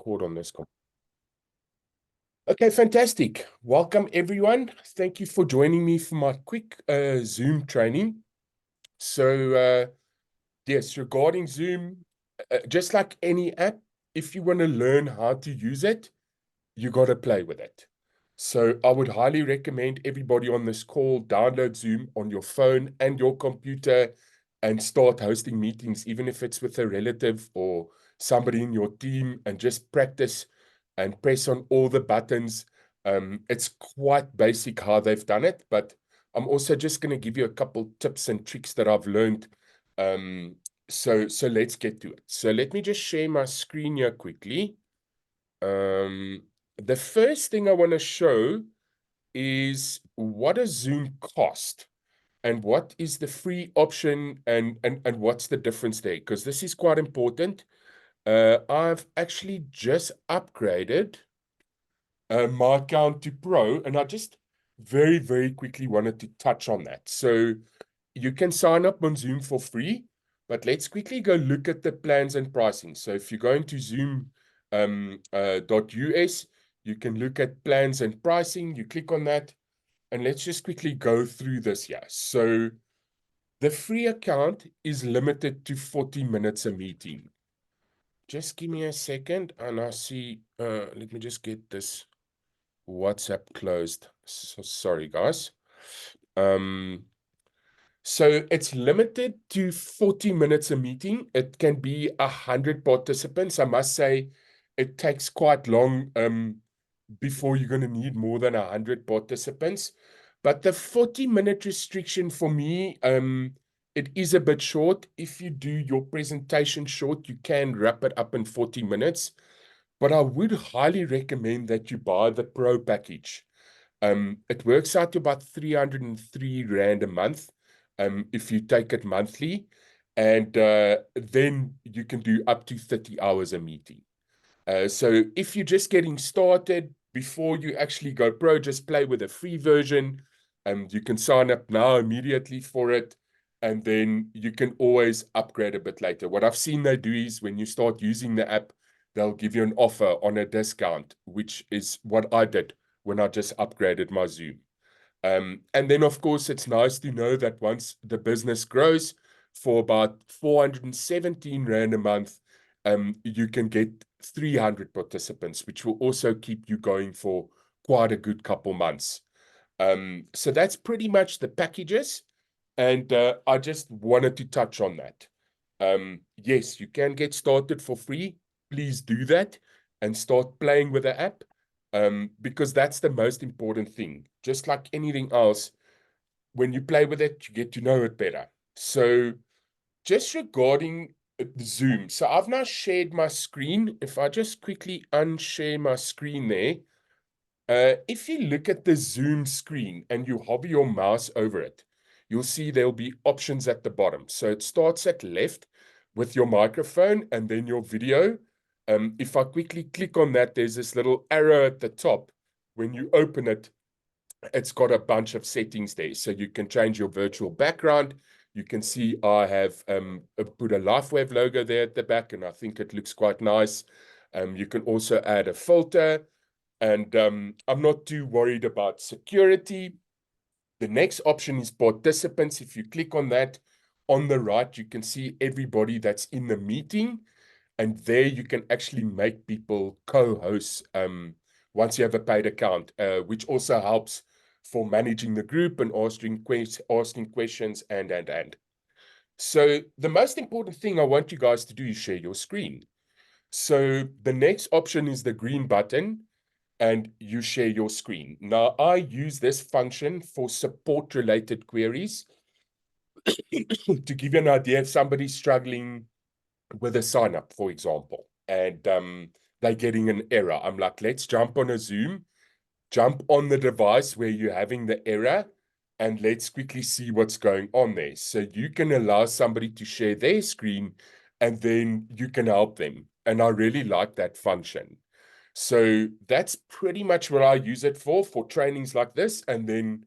record on this. Okay, fantastic. Welcome, everyone. Thank you for joining me for my quick Zoom training. So, yes, regarding Zoom, just like any app, if you want to learn how to use it, you got to play with it. So I would highly recommend everybody on this call download Zoom on your phone and your computer and start hosting meetings, even if it's with a relative or somebody in your team, and just practice and press on all the buttons. It's quite basic how they've done it, but I'm also just going to give you a couple tips and tricks that I've learned. So let's get to it. So let me just share my screen here quickly. The first thing I want to show is what does Zoom cost and what is the free option and what's the difference there, because this is quite important. I've actually just upgraded my account to Pro, and I just very quickly wanted to touch on that. So you can sign up on Zoom for free, but let's quickly go look at the plans and pricing. So if you go into Zoom .us, you can look at plans and pricing. You click on that, and let's just quickly go through this here. So the free account is limited to 40 minutes a meeting. Just give me a second, and I see, let me just get this WhatsApp closed. So sorry, guys. So it's limited to 40 minutes a meeting. It can be 100 participants. I must say it takes quite long before you're going to need more than 100 participants. But the 40-minute restriction for me, it is a bit short. If you do your presentation short, you can wrap it up in 40 minutes. But I would highly recommend that you buy the Pro package. It works out to about 303 Rand a month if you take it monthly. And then you can do up to 30 hours a meeting. So if you're just getting started, before you actually go Pro, just play with a free version. You can sign up now immediately for it, and then you can always upgrade a bit later. What I've seen they do is when you start using the app, they'll give you an offer on a discount, which is what I did when I just upgraded my Zoom. And then, of course, it's nice to know that once the business grows, for about 417 Rand a month, you can get 300 participants, which will also keep you going for quite a good couple months. So that's pretty much the packages. And I just wanted to touch on that. Yes, you can get started for free. Please do that and start playing with the app, because that's the most important thing. Just like anything else, when you play with it, you get to know it better. So just regarding Zoom, so I've now shared my screen. If I just quickly unshare my screen there, if you look at the Zoom screen and you hover your mouse over it, you'll see there'll be options at the bottom. So it starts at left with your microphone and then your video. If I quickly click on that, there's this little arrow at the top. When you open it, it's got a bunch of settings there. So you can change your virtual background. You can see I have put a LifeWave logo there at the back, and I think it looks quite nice. You can also add a filter. And I'm not too worried about security. The next option is participants. If you click on that, on the right, you can see everybody that's in the meeting. And there you can actually make people co-hosts once you have a paid account, which also helps for managing the group and asking questions and. So the most important thing I want you guys to do is share your screen. So the next option is the green button, and you share your screen. Now, I use this function for support-related queries. To give you an idea, if somebody's struggling with a sign-up, for example, and they're getting an error, I'm like, let's jump on a Zoom, jump on the device where you're having the error, and let's quickly see what's going on there. So you can allow somebody to share their screen, and then you can help them. And I really like that function. So that's pretty much what I use it for trainings like this, and then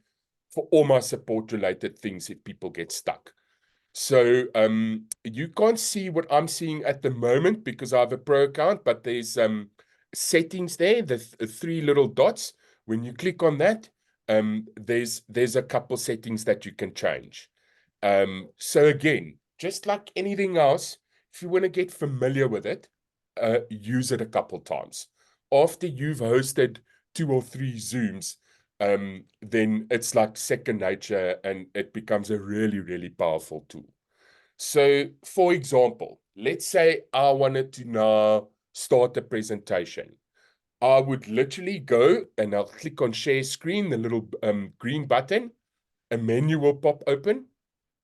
for all my support related things if people get stuck. So you can't see what I'm seeing at the moment because I have a pro account, but there's settings there, the three little dots. When you click on that, there's a couple settings that you can change. So again, just like anything else, if you want to get familiar with it, use it a couple times. After you've hosted 2 or 3 Zooms, then it's like second nature and it becomes a really, really powerful tool. So, for example, let's say I wanted to now start a presentation. I would literally go and I'll click on share screen, the little green button, a menu will pop open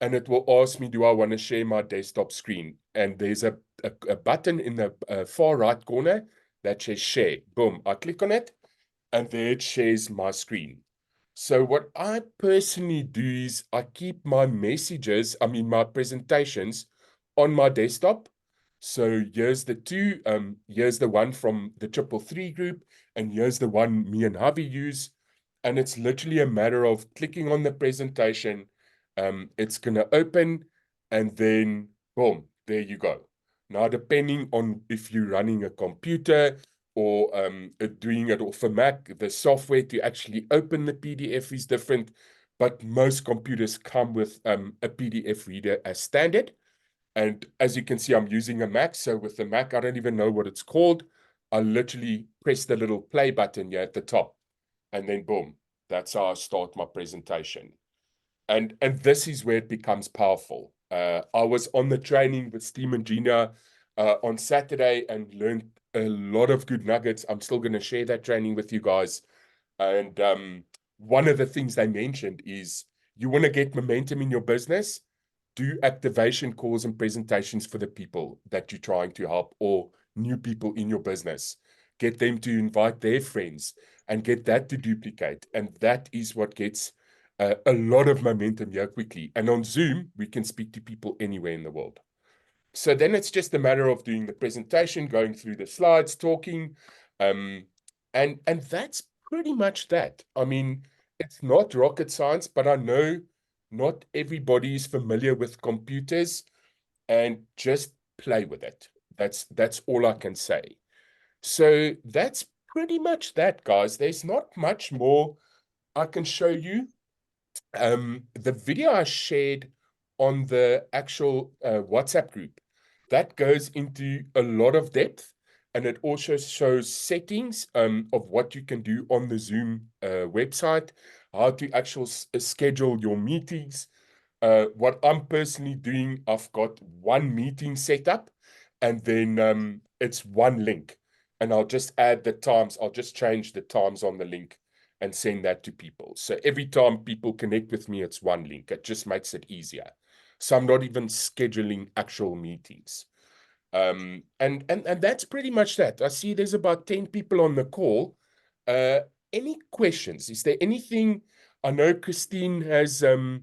and it will ask me, do I want to share my desktop screen? And there's a button in the far right corner that says share. Boom, I click on it and there it shares my screen. So what I personally do is I keep my messages, my presentations on my desktop. So here's the two, here's the one from the 333 group, and here's the one me and Javi use. And it's literally a matter of clicking on the presentation. It's gonna open and then boom, there you go. Now, depending on if you're running a computer or doing it off a Mac, the software to actually open the PDF is different, but most computers come with a PDF reader as standard. And as you can see, I'm using a Mac. So with the Mac, I don't even know what it's called. I literally press the little play button here at the top, and then boom, that's how I start my presentation. And this is where it becomes powerful. I was on the training with Steam and Gina on Saturday and learned a lot of good nuggets. I'm still going to share that training with you guys. And one of the things they mentioned is you want to get momentum in your business, do activation calls and presentations for the people that you're trying to help or new people in your business. Get them to invite their friends and get that to duplicate. And that is what gets a lot of momentum here quickly. And on Zoom, we can speak to people anywhere in the world. So then it's just a matter of doing the presentation, going through the slides, talking, and that's pretty much that. I mean, it's not rocket science, but I know not everybody is familiar with computers, and just play with it. That's all I can say. So that's pretty much that, guys. There's not much more I can show you. The video I shared on the actual WhatsApp group, that goes into a lot of depth, and it also shows settings of what you can do on the Zoom website, how to actually schedule your meetings. What I'm personally doing, I've got one meeting set up, and then it's one link, and I'll just add the times. I'll just change the times on the link and send that to people. So every time people connect with me, it's one link. It just makes it easier. So I'm not even scheduling actual meetings. And that's pretty much that. I see there's about 10 people on the call. Uh, any questions? Is there anything? I know Christine has uh,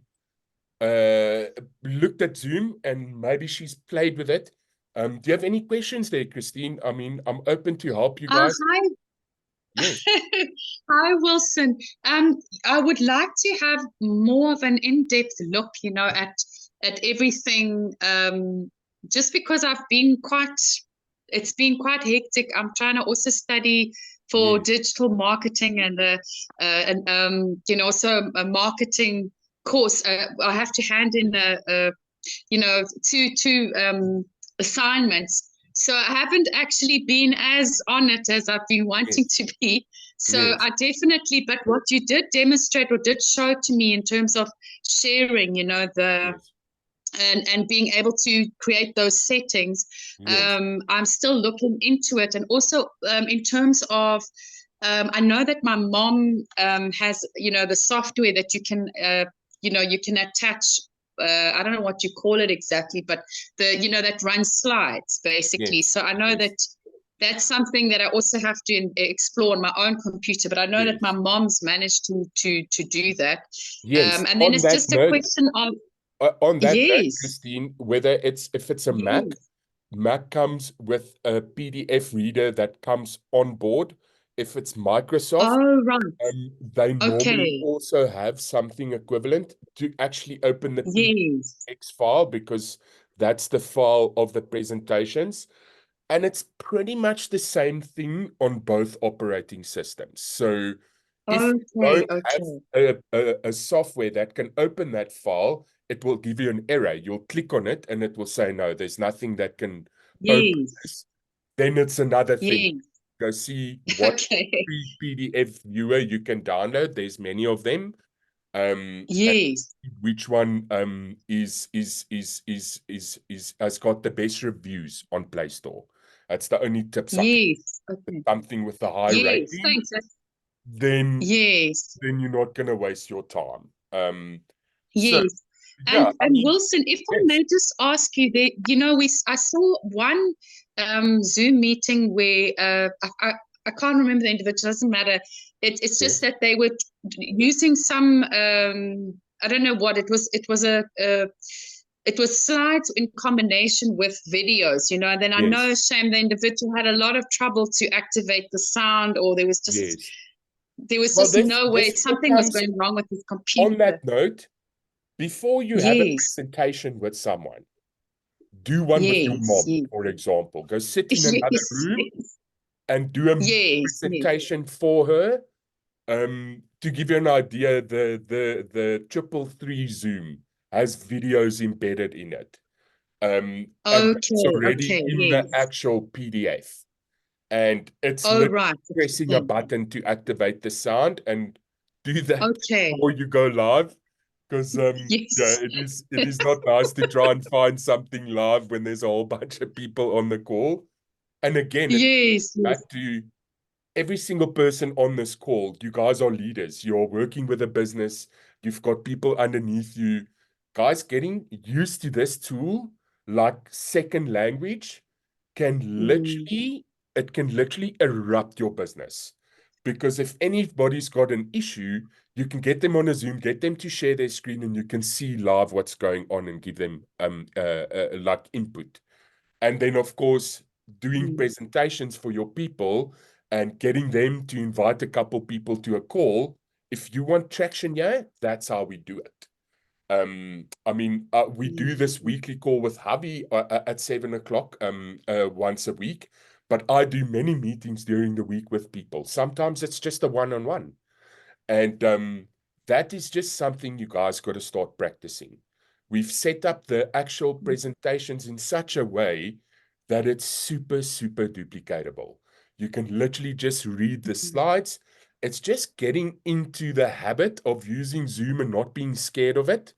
looked at Zoom and maybe she's played with it. Do you have any questions there, Christine? I mean, I'm open to help you guys. Hi. Yes, Hi, Wilson. I would like to have more of an in-depth look, at everything. Just because it's been quite hectic. I'm trying to also study for yes, digital marketing and also a marketing course. I have to hand in two assignments. So I haven't actually been as on it as I've been wanting yes, to be. So yes, I definitely, but what you did demonstrate or did show to me in terms of sharing, yes, and being able to create those settings, yes, I'm still looking into it. And also in terms of, I know that my mom has, the software that you can attach. I don't know what you call it exactly, but that runs slides basically. yes, So I know that yes, that's something that I also have to explore on my own computer. But I know that my yes. mom's managed to do that. Yes. And then it's just a question of On that note, yes, Christine, whether if it's a Mac, yes. Mac comes with a PDF reader that comes on board. If it's Microsoft, Oh, right. they normally Okay. also have something equivalent to actually open the Yes. PDX file because that's the file of the presentations. And it's pretty much the same thing on both operating systems. So if you Okay. don't have Okay. a software that can open that file, it will give you an error. You'll click on it and it will say, no, there's nothing that can open Yes. this. Then it's another thing. Yes. Go see what Okay. free PDF viewer you can download. There's many of them. And Yes. which one has got the best reviews on Play Store. That's the only tips I can. Yes. Okay. Something with a high Yes. rating, Thanks. then Yes. you're not gonna waste your time. So Yes. yeah, I And mean, Wilson, if I yes, may just ask you, there, I saw one Zoom meeting where I can't remember the individual. Doesn't matter. It's just yes, that they were using some I don't know what it was. It was slides in combination with videos, And then I know, yes, shame, the individual had a lot of trouble to activate the sound, or yes. there was Well, just this no way. this all Something was comes going wrong with his on computer. that note. Before you have a Yes. presentation with someone, do one with your Yes, mom, yes, for example. Go sit in another yes, room yes, and do a yes, yes. presentation for her. To give you an idea, the 333 Zoom has videos embedded in it. And that's Okay, already okay, in the yes. actual PDF. And it's Oh, literally right. pressing a Okay, button to activate the sound and do that okay. before you go live. Because yeah, Yes, it is not nice to try and find something live when there's a whole bunch of people on the call. And again, it yes, yes. back to every single person on this call. You guys are leaders. You're working with a business. You've got people underneath you. Guys, getting used to this tool like second language can Mm, literally, it can literally erupt your business. Because if anybody's got an issue, you can get them on a Zoom, get them to share their screen, and you can see live what's going on and give them like input. And then, of course, doing mm, presentations for your people and getting them to invite a couple people to a call. If you want traction, yeah, that's how we do it. I mean, we do mm, this weekly call with Javi at 7 o'clock once a week, but I do many meetings during the week with people. Sometimes it's just a one-on-one. And that is just something you guys got to start practicing. We've set up the actual presentations in such a way that it's super, super duplicatable. You can literally just read the mm, slides. It's just getting into the habit of using Zoom and not being scared of it.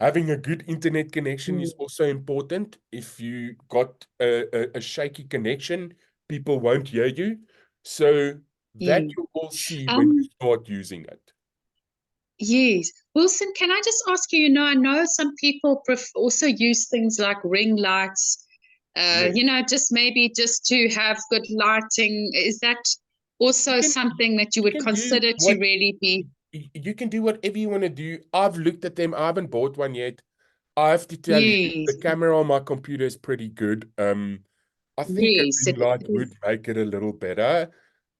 Having a good internet connection mm, is also important. If you got a shaky connection, people won't hear you. So that yeah. you will see when you Um, start using it. yes. Wilson, can I just ask you, I know some people also use things like ring lights, Yes. just maybe just to have good lighting. Is that You also can something that you you would can do consider to what really be? you can do whatever you want to do. I've looked at them. I haven't bought one yet. I have to tell you, the Yes, camera on my computer is pretty good. I think a yes, ring it light would is. make it a little better.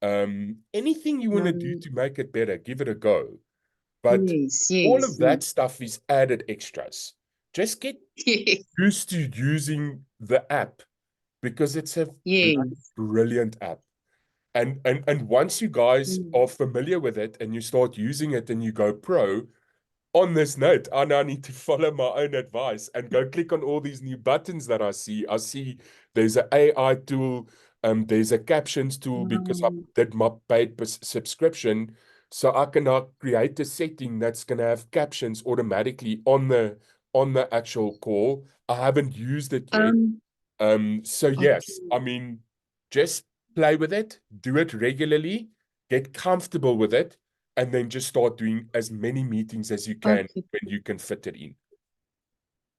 Anything you want to do Um, to make it better, give it a go. But yes, all yes, of that stuff is added extras. Just get yes, used to using the app because it's a bloody yes. brilliant app. And once you guys Mm. are familiar with it and you start using it and you go pro, on this note, I now need to follow my own advice and go click on all these new buttons that I see. I see there's an AI tool, there's a captions tool because I Um, did my paid subscription. So I can now create a setting that's gonna have captions automatically on the actual call. I haven't used it yet. um, So yes, okay, I mean, just play with it, do it regularly, get comfortable with it, and then just start doing as many meetings as you can okay. when you can fit it in.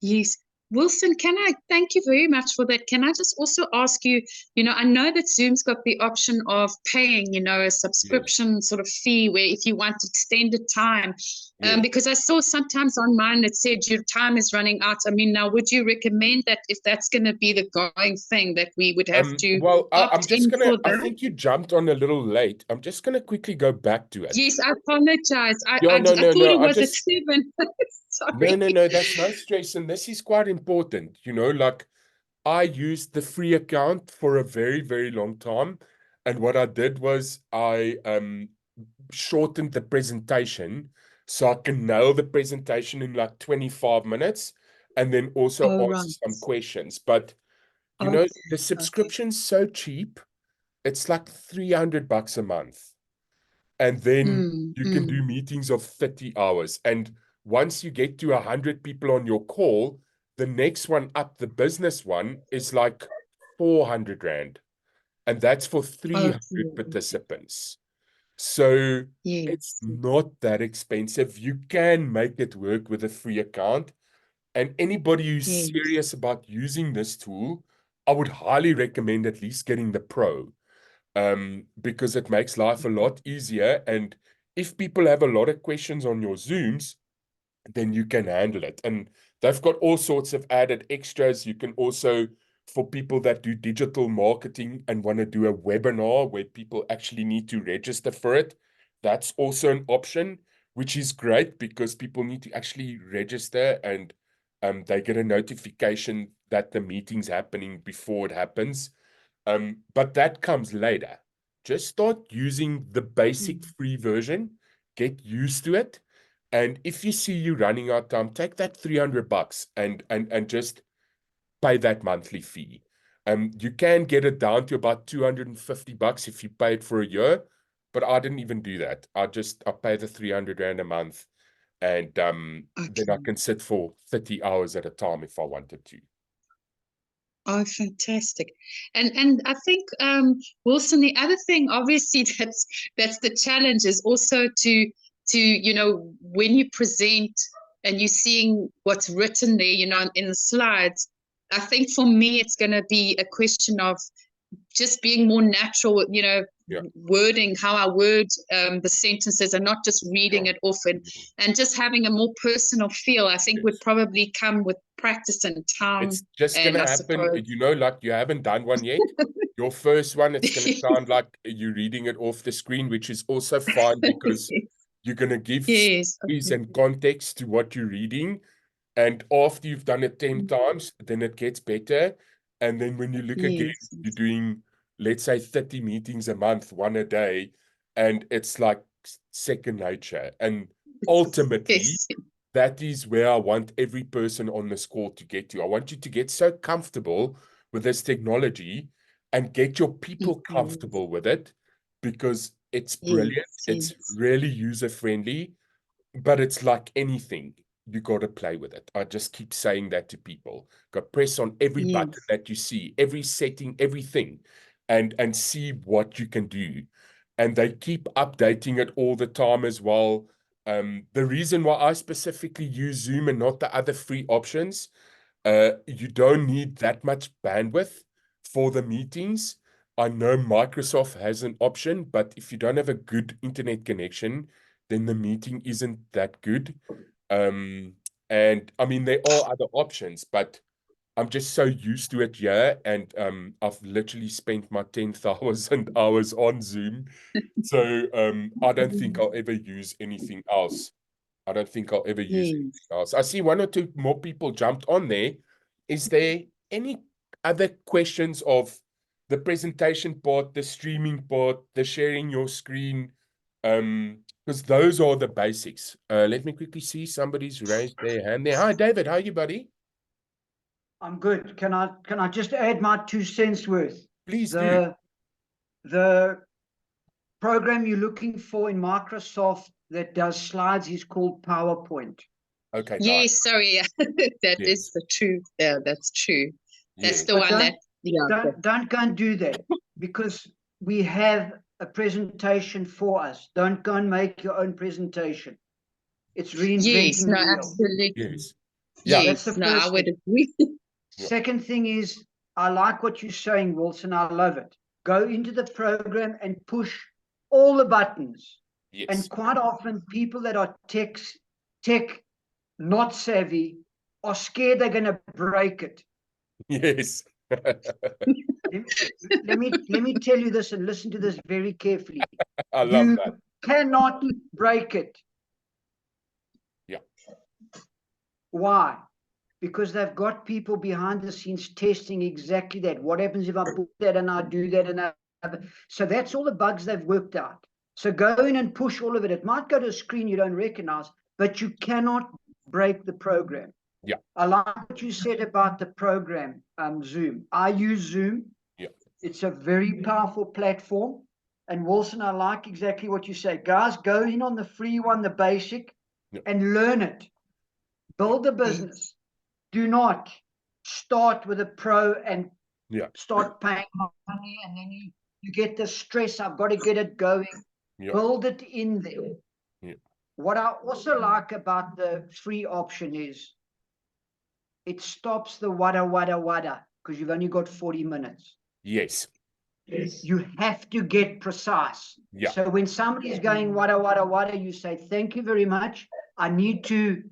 Yes. Wilson, can I thank you very much for that? Can I just also ask you, I know that Zoom's got the option of paying, a Yes, subscription sort of fee where if you want extended time, yes. because I saw sometimes on mine that said your time is running out. I mean, now would you recommend that if that's going to be the going thing that we would have to Well, I'm opt just in gonna, for I that? think you jumped on a little late. I'm just gonna quickly go back to it. Yes, I apologize. I, Yeah, I, no, I no, thought no. it was at 7. No, Sorry. no, no, that's no stress. And this is quite important. Like I used the free account for a very, very long time. And what I did was I shortened the presentation so I can nail the presentation in like 25 minutes and then also Oh, answer right. some questions. But the Okay. Okay. subscription's so cheap, it's like $300 a month. And then Mm, you can mm. do meetings of 30 hours. And once you get to 100 people on your call, the next one up, the business one, is like 400 Rand. And that's for Okay. 300 participants. So it's Yes. not that expensive. You can make it work with a free account. And anybody who's Yes. serious about using this tool, I would highly recommend at least getting the Pro, because it makes life a lot easier. And if people have a lot of questions on your Zooms, then you can handle it. And they've got all sorts of added extras. You can also, for people that do digital marketing and want to do a webinar where people actually need to register for it, that's also an option, which is great because people need to actually register and they get a notification that the meeting's happening before it happens. But that comes later. Just start using the basic Mm. free version, get used to it. And if you see you running out of time, take that $300 and just pay that monthly fee. You can get it down to about $250 if you pay it for a year, but I didn't even do that. I pay the 300 Rand a month, and then I Okay. can sit for 30 hours at a time if I wanted to. Oh, fantastic. And I think Wilson, the other thing obviously that's the challenge is also to when you present and you're seeing what's written there, in the slides. I think for me it's going to be a question of just being more natural, Yeah, wording how I word the sentences and not just reading sure. it off, and just having a more personal feel, I think would Yes. probably come with practice and time. It's just And I gonna happen, suppose, like you haven't done one yet. Your first one, it's gonna sound like you're reading it off the screen, which is also fine because you're gonna give yes, stories okay. and context to what you're reading. And after you've done it 10 times, then it gets better. And then when you look again, Yes, you're doing, let's say, 30 meetings a month, one a day, and it's like second nature. And ultimately, yes, that is where I want every person on this call to get to. I want you to get so comfortable with this technology and get your people yes, comfortable with it because it's brilliant. yes, It's yes, really user friendly, but it's like anything. You got to play with it. I just keep saying that to people. Got press on every button yes, that you see, every setting, everything, and see what you can do. And they keep updating it all the time as well. The reason why I specifically use Zoom and not the other free options, you don't need that much bandwidth for the meetings. I know Microsoft has an option, but if you don't have a good internet connection, then the meeting isn't that good. Um, and I mean, there are other options, but I'm just so used to it here, and I've literally spent my 10,000 hours on Zoom. So I don't think I'll ever use anything else. I don't think I'll ever use anything yes. else. I see one or two more people jumped on there. Is there any other questions of the presentation part, the streaming part, the sharing your screen? Because those are the basics. Let me quickly see somebody's raised their hand there. Hi, David. How are you, buddy? I'm good. Can I just add my 2 cents worth? Please do. The the program you're looking for in Microsoft that does slides is called PowerPoint. Okay, nice. Yes, sorry. That is Yes, the truth. Yeah, that's true. That's yes, the But one don't that, yeah. don't go and do that because we have a presentation for us. Don't go and make your own presentation. It's Yes, reinventing no, the wheel. absolutely. yes. Yeah. That's the Yes, no, I first would thing. agree. Second thing is, I like what you're saying, Wilson. I love it. Go into the program and push all the buttons. Yes. And quite often, people that are tech not savvy are scared they're going to break it. Yes. Let me tell you this, and listen to this very carefully. I love You that. cannot break it. Yeah. Why? Because they've got people behind the scenes testing exactly that. What happens if I put that and I do that and I... So that's all the bugs they've worked out. So go in and push all of it. It might go to a screen you don't recognize, but you cannot break the program. Yeah. I like what you said about the program, Zoom. I use Zoom. Yeah. It's a very powerful platform. And Wilson, I like exactly what you say. Guys, go in on the free one, the basic, and learn it. Build a business. Do not start with a pro and start paying money, and then you get the stress. I've got to get it going. Build it in there. What I also like about the free option is it stops the wada because you've only got 40 minutes. Yes. You have to get precise. Yeah. So when somebody's going wada, you say, thank you very much. I need to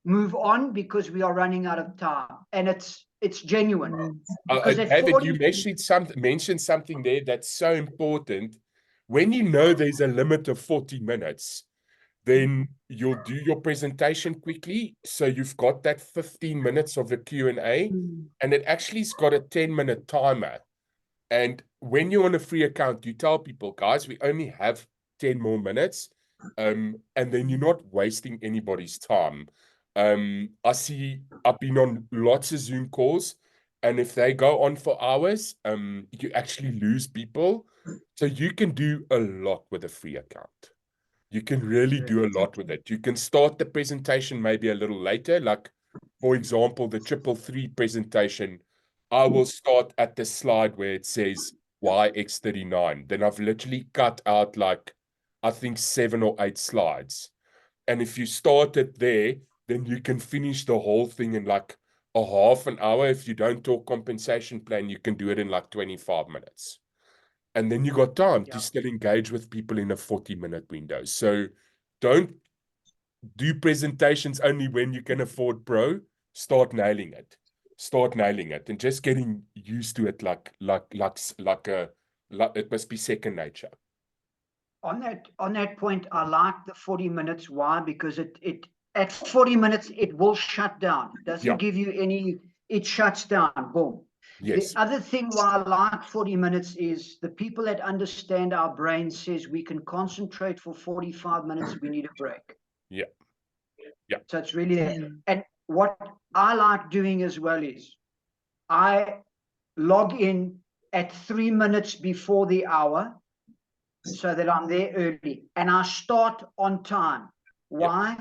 move on because we are running out of time. And it's genuine. Because David, you mentioned something there that's so important. When you know there's a limit of 40 minutes, then you'll do your presentation quickly. So you've got that 15 minutes of the Q&A, and it actually's got a 10-minute timer. And when you're on a free account, you tell people, guys, we only have 10 more minutes. And then you're not wasting anybody's time. I've been on lots of Zoom calls, and if they go on for hours, you actually lose people. So you can do a lot with a free account. You can really do a lot with it. You can start the presentation maybe a little later. Like, for example, the 333 presentation, I will start at the slide where it says YX39. Then I've literally cut out like, I think 7 or 8 slides. And if you start it there, then you can finish the whole thing in like a half an hour. If you don't talk compensation plan, you can do it in like 25 minutes. And then you got time to still engage with people in a 40-minute window. So don't do presentations only when you can afford pro. Start nailing it. Start nailing it and just getting used to it like it must be second nature. On that point, I like the 40 minutes. Why? Because it at 40 minutes it will shut down. It doesn't give you any, it shuts down. Boom. Yes. The other thing why I like 40 minutes is the people that understand our brain says we can concentrate for 45 minutes, we need a break. Yeah. Yeah. So it's really that. And what I like doing as well is I log in at 3 minutes before the hour so that I'm there early. And I start on time. Why?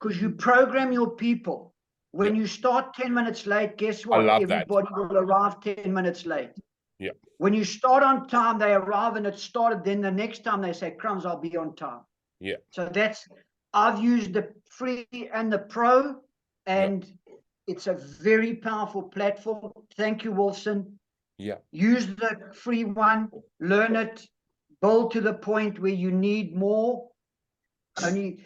Because you program your people. When you start 10 minutes late, guess what? Everybody will arrive 10 minutes late. Yeah. When you start on time, they arrive and it started. Then the next time they say, crumbs, I'll be on time. Yeah. So I've used the free and the pro, and it's a very powerful platform. Thank you, Wilson. Yeah. Use the free one, learn it, build to the point where you need more. Only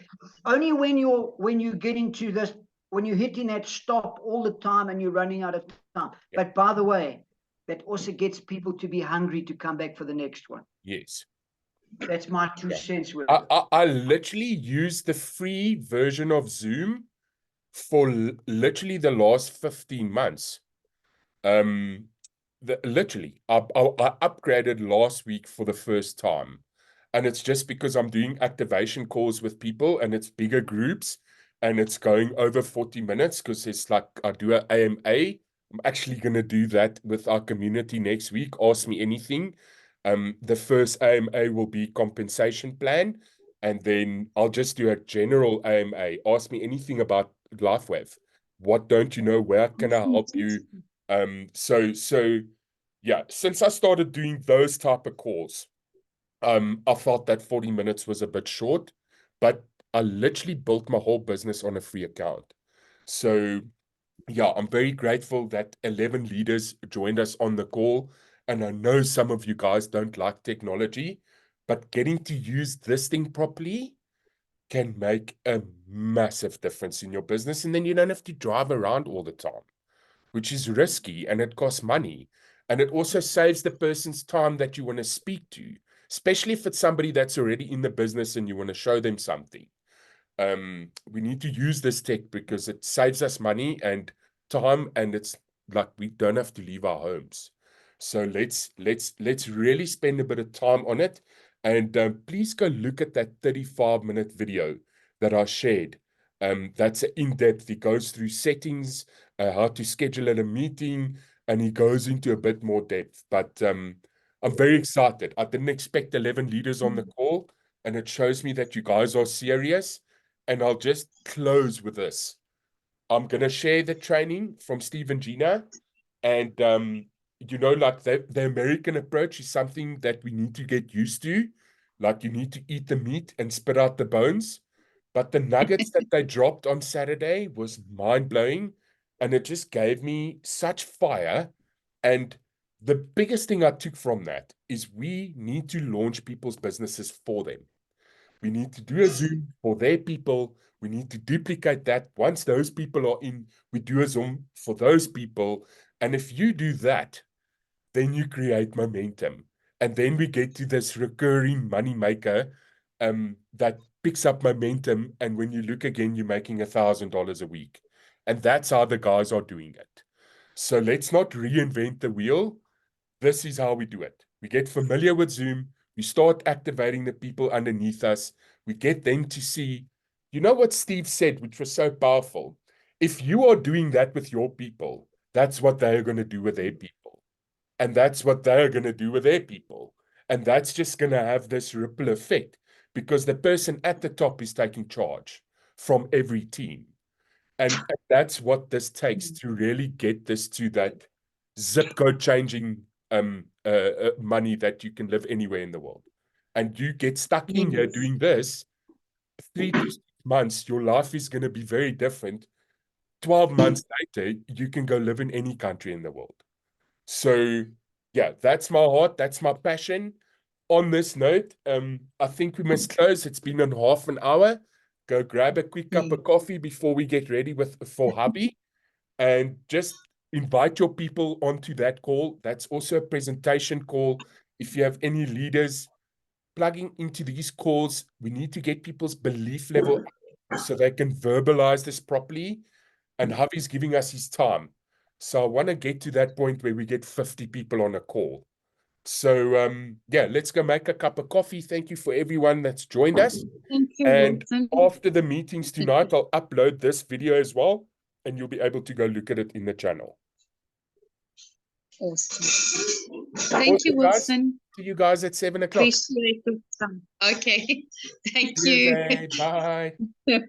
when you're getting to this, when you're hitting that stop all the time and you're running out of time. But by the way, that also gets people to be hungry to come back for the next one. Yes. That's my 2 cents with it. I literally use the free version of Zoom for literally the last 15 months. Literally, I upgraded last week for the first time. And it's just because I'm doing activation calls with people and it's bigger groups and it's going over 40 minutes because it's like I do an AMA. I'm actually going to do that with our community next week. Ask me anything. The first AMA will be compensation plan. And then I'll just do a general AMA. Ask me anything about LifeWave. What don't you know? Where can I help you? So yeah, since I started doing those type of calls, I felt that 40 minutes was a bit short, but I literally built my whole business on a free account. So yeah, I'm very grateful that 11 leaders joined us on the call. And I know some of you guys don't like technology, but getting to use this thing properly can make a massive difference in your business. And then you don't have to drive around all the time, which is risky and it costs money. And it also saves the person's time that you want to speak to, especially if it's somebody that's already in the business and you want to show them something. We need to use this tech because it saves us money and time, and it's like we don't have to leave our homes. So let's really spend a bit of time on it. And please go look at that 35-minute video that I shared. That's in-depth. He goes through settings, how to schedule at a meeting, and he goes into a bit more depth. But I'm very excited. I didn't expect 11 leaders on the call, and it shows me that you guys are serious. And I'll just close with this. I'm going to share the training from Steve and Gina. And, like the American approach is something that we need to get used to. Like you need to eat the meat and spit out the bones. But the nuggets that they dropped on Saturday was mind-blowing. And it just gave me such fire. And the biggest thing I took from that is we need to launch people's businesses for them. We need to do a Zoom for their people. We need to duplicate that. Once those people are in, we do a Zoom for those people. And if you do that, then you create momentum. And then we get to this recurring money maker that picks up momentum. And when you look again, you're making $1,000 a week. And that's how the guys are doing it. So let's not reinvent the wheel. This is how we do it. We get familiar with Zoom. We start activating the people underneath us. We get them to see, you know what Steve said, which was so powerful. If you are doing that with your people, that's what they're going to do with their people. And that's what they're going to do with their people. And that's just going to have this ripple effect because the person at the top is taking charge from every team. And that's what this takes to really get this to that zip code changing money that you can live anywhere in the world. And you get stuck in here doing this, 3 to 6 months, your life is going to be very different. 12 months later, you can go live in any country in the world. So, yeah, that's my heart. That's my passion. On this note, I think we must close. It's been a half an hour. Go grab a quick cup of coffee before we get ready for hubby, and just invite your people onto that call. That's also a presentation call. If you have any leaders plugging into these calls, we need to get people's belief level up so they can verbalize this properly. And Javi's giving us his time. So I want to get to that point where we get 50 people on a call. So yeah, let's go make a cup of coffee. Thank you for everyone that's joined us. Thank you, And Wilson. after the meetings tonight, I'll upload this video as well, and you'll be able to go look at it in the channel. Awesome. Thank you, Awesome, guys. Wilson. See you guys at 7 o'clock. Appreciate the time. Okay. Thank Cheers, you. Bye. Bye.